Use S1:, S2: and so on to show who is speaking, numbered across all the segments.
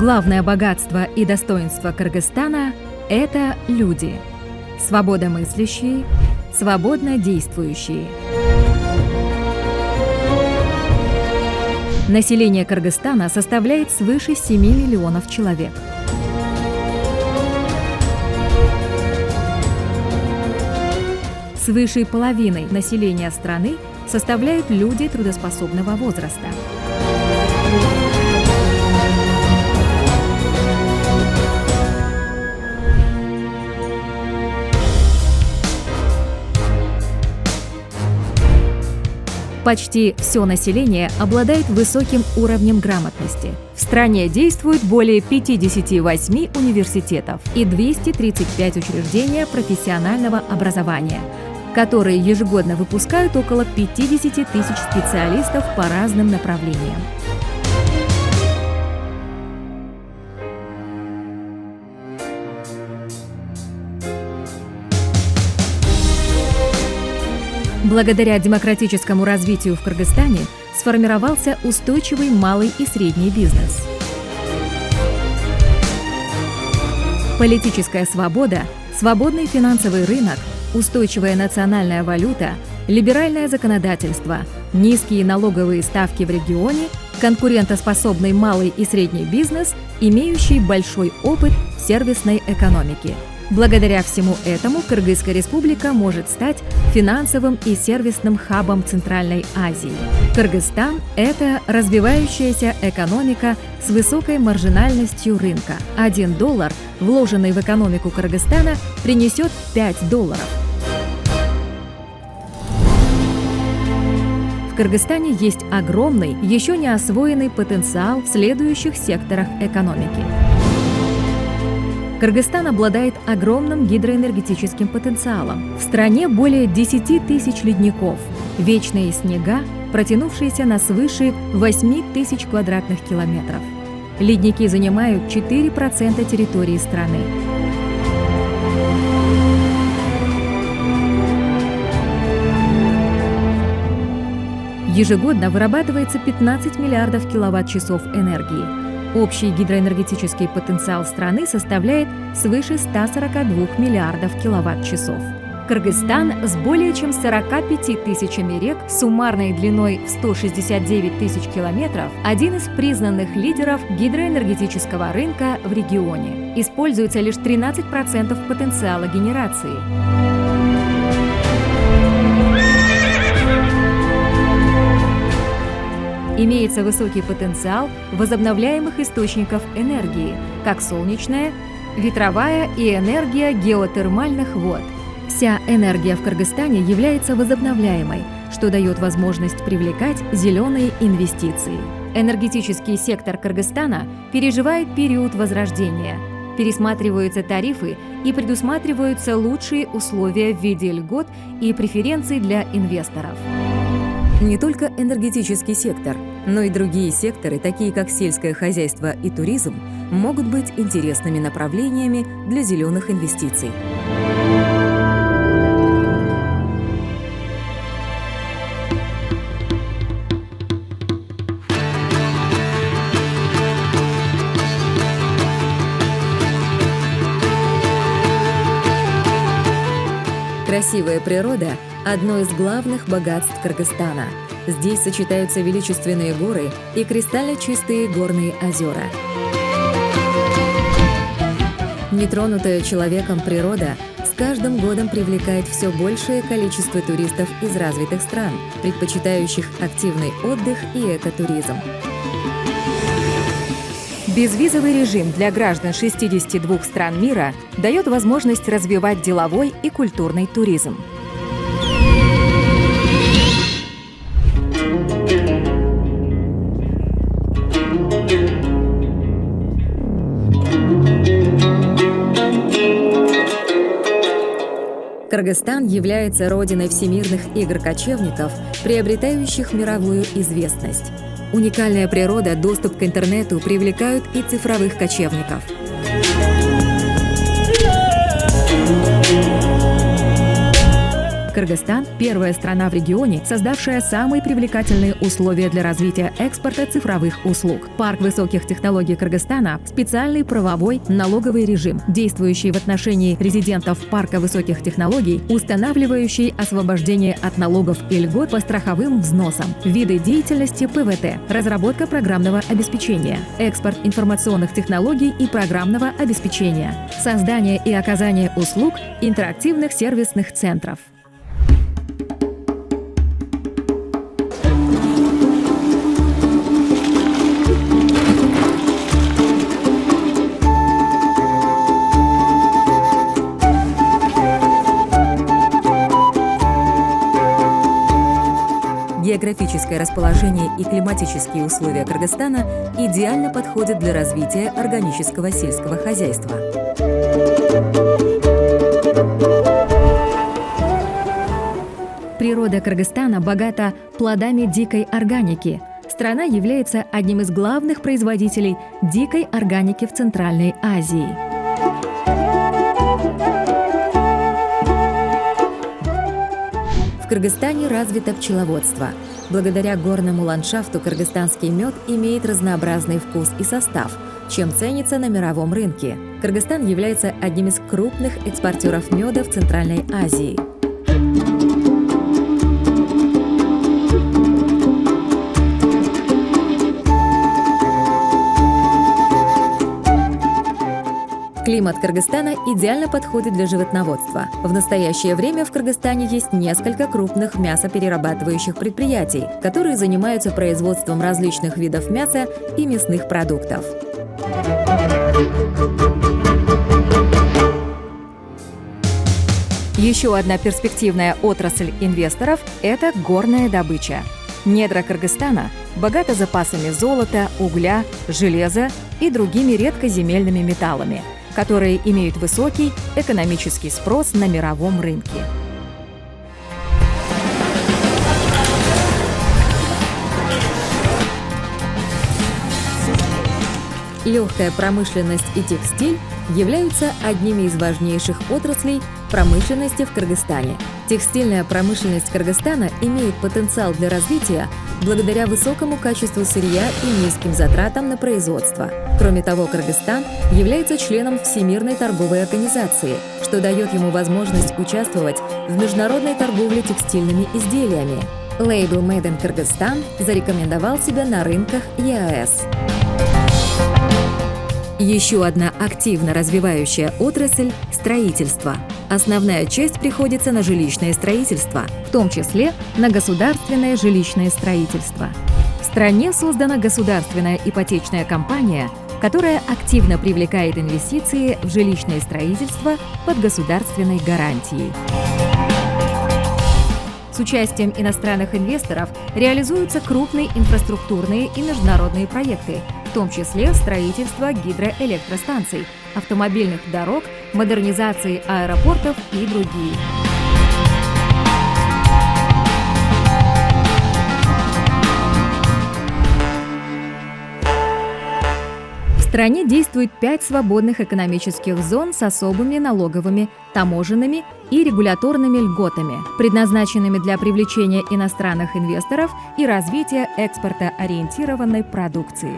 S1: Главное богатство и достоинство Кыргызстана – это люди. Свободомыслящие, свободно действующие. Население Кыргызстана составляет свыше 7 миллионов человек. Свыше половины населения страны составляют люди трудоспособного возраста. Почти все население обладает высоким уровнем грамотности. В стране действует более 58 университетов и 235 учреждений профессионального образования, которые ежегодно выпускают около 50 тысяч специалистов по разным направлениям. Благодаря демократическому развитию в Кыргызстане сформировался устойчивый малый и средний бизнес. Политическая свобода, свободный финансовый рынок, устойчивая национальная валюта, либеральное законодательство, низкие налоговые ставки в регионе, конкурентоспособный малый и средний бизнес, имеющий большой опыт сервисной экономики. Благодаря всему этому Кыргызская республика может стать финансовым и сервисным хабом Центральной Азии. Кыргызстан – это развивающаяся экономика с высокой маржинальностью рынка. $1, вложенный в экономику Кыргызстана, принесет $5. В Кыргызстане есть огромный, еще не освоенный потенциал в следующих секторах экономики. Кыргызстан обладает огромным гидроэнергетическим потенциалом. В стране более 10 тысяч ледников, вечные снега, протянувшиеся на свыше 8 тысяч квадратных километров. Ледники занимают 4% территории страны. Ежегодно вырабатывается 15 миллиардов киловатт-часов энергии. Общий гидроэнергетический потенциал страны составляет свыше 142 миллиардов киловатт-часов. Кыргызстан с более чем 45 тысячами рек, суммарной длиной в 169 тысяч километров, один из признанных лидеров гидроэнергетического рынка в регионе. Используется лишь 13% потенциала генерации. Имеется высокий потенциал возобновляемых источников энергии, как солнечная, ветровая и энергия геотермальных вод. Вся энергия в Кыргызстане является возобновляемой, что дает возможность привлекать зеленые инвестиции. Энергетический сектор Кыргызстана переживает период возрождения. Пересматриваются тарифы и предусматриваются лучшие условия в виде льгот и преференций для инвесторов. Не только энергетический сектор, но и другие секторы, такие как сельское хозяйство и туризм, могут быть интересными направлениями для зеленых инвестиций. Красивая природа – одно из главных богатств Кыргызстана. Здесь сочетаются величественные горы и кристально чистые горные озера. Нетронутая человеком природа с каждым годом привлекает все большее количество туристов из развитых стран, предпочитающих активный отдых и экотуризм. Безвизовый режим для граждан 62 стран мира дает возможность развивать деловой и культурный туризм. Кыргызстан является родиной всемирных игр кочевников, приобретающих мировую известность. Уникальная природа, доступ к интернету привлекают и цифровых кочевников. Кыргызстан – первая страна в регионе, создавшая самые привлекательные условия для развития экспорта цифровых услуг. Парк высоких технологий Кыргызстана – специальный правовой налоговый режим, действующий в отношении резидентов парка высоких технологий, устанавливающий освобождение от налогов и льгот по страховым взносам, виды деятельности ПВТ, разработка программного обеспечения, экспорт информационных технологий и программного обеспечения, создание и оказание услуг интерактивных сервисных центров. Географическое расположение и климатические условия Кыргызстана идеально подходят для развития органического сельского хозяйства. Природа Кыргызстана богата плодами дикой органики. Страна является одним из главных производителей дикой органики в Центральной Азии. В Кыргызстане развито пчеловодство. Благодаря горному ландшафту кыргызстанский мед имеет разнообразный вкус и состав, чем ценится на мировом рынке. Кыргызстан является одним из крупных экспортеров меда в Центральной Азии. Климат Кыргызстана идеально подходит для животноводства. В настоящее время в Кыргызстане есть несколько крупных мясоперерабатывающих предприятий, которые занимаются производством различных видов мяса и мясных продуктов. Еще одна перспективная отрасль инвесторов – это горная добыча. Недра Кыргызстана богаты запасами золота, угля, железа и другими редкоземельными металлами, которые имеют высокий экономический спрос на мировом рынке. Легкая промышленность и текстиль являются одними из важнейших отраслей промышленности в Кыргызстане. Текстильная промышленность Кыргызстана имеет потенциал для развития благодаря высокому качеству сырья и низким затратам на производство. Кроме того, Кыргызстан является членом Всемирной торговой организации, что дает ему возможность участвовать в международной торговле текстильными изделиями. Лейбл Made in Kyrgyzstan зарекомендовал себя на рынках ЕАЭС. Еще одна активно развивающая отрасль – строительство. Основная часть приходится на жилищное строительство, в том числе на государственное жилищное строительство. В стране создана государственная ипотечная компания, которая активно привлекает инвестиции в жилищное строительство под государственной гарантией. С участием иностранных инвесторов реализуются крупные инфраструктурные и международные проекты, в том числе строительство гидроэлектростанций, автомобильных дорог, модернизации аэропортов и другие. В стране действует 5 свободных экономических зон с особыми налоговыми, таможенными и регуляторными льготами, предназначенными для привлечения иностранных инвесторов и развития экспортоориентированной продукции.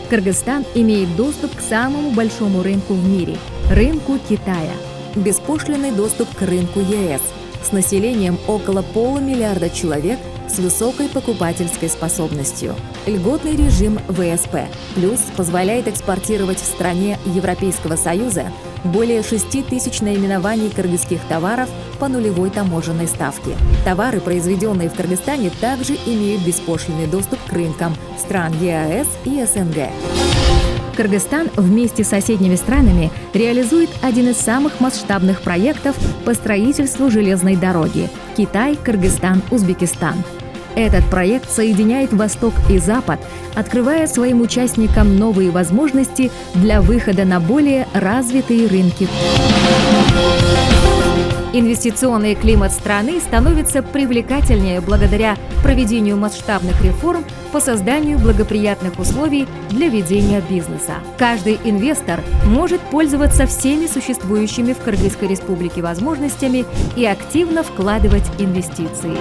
S1: Кыргызстан имеет доступ к самому большому рынку в мире – рынку Китая. Беспошлинный доступ к рынку ЕС с населением около 500 миллиарда человек с высокой покупательской способностью. Льготный режим ВСП плюс позволяет экспортировать в стране Европейского Союза более 6 тысяч наименований кыргызских товаров по нулевой таможенной ставке. Товары, произведенные в Кыргызстане, также имеют беспошлинный доступ к рынкам стран ЕАЭС и СНГ. Кыргызстан вместе с соседними странами реализует один из самых масштабных проектов по строительству железной дороги – Китай-Кыргызстан-Узбекистан. Этот проект соединяет Восток и Запад, открывая своим участникам новые возможности для выхода на более развитые рынки. Инвестиционный климат страны становится привлекательнее благодаря проведению масштабных реформ по созданию благоприятных условий для ведения бизнеса. Каждый инвестор может пользоваться всеми существующими в Кыргызской Республике возможностями и активно вкладывать инвестиции.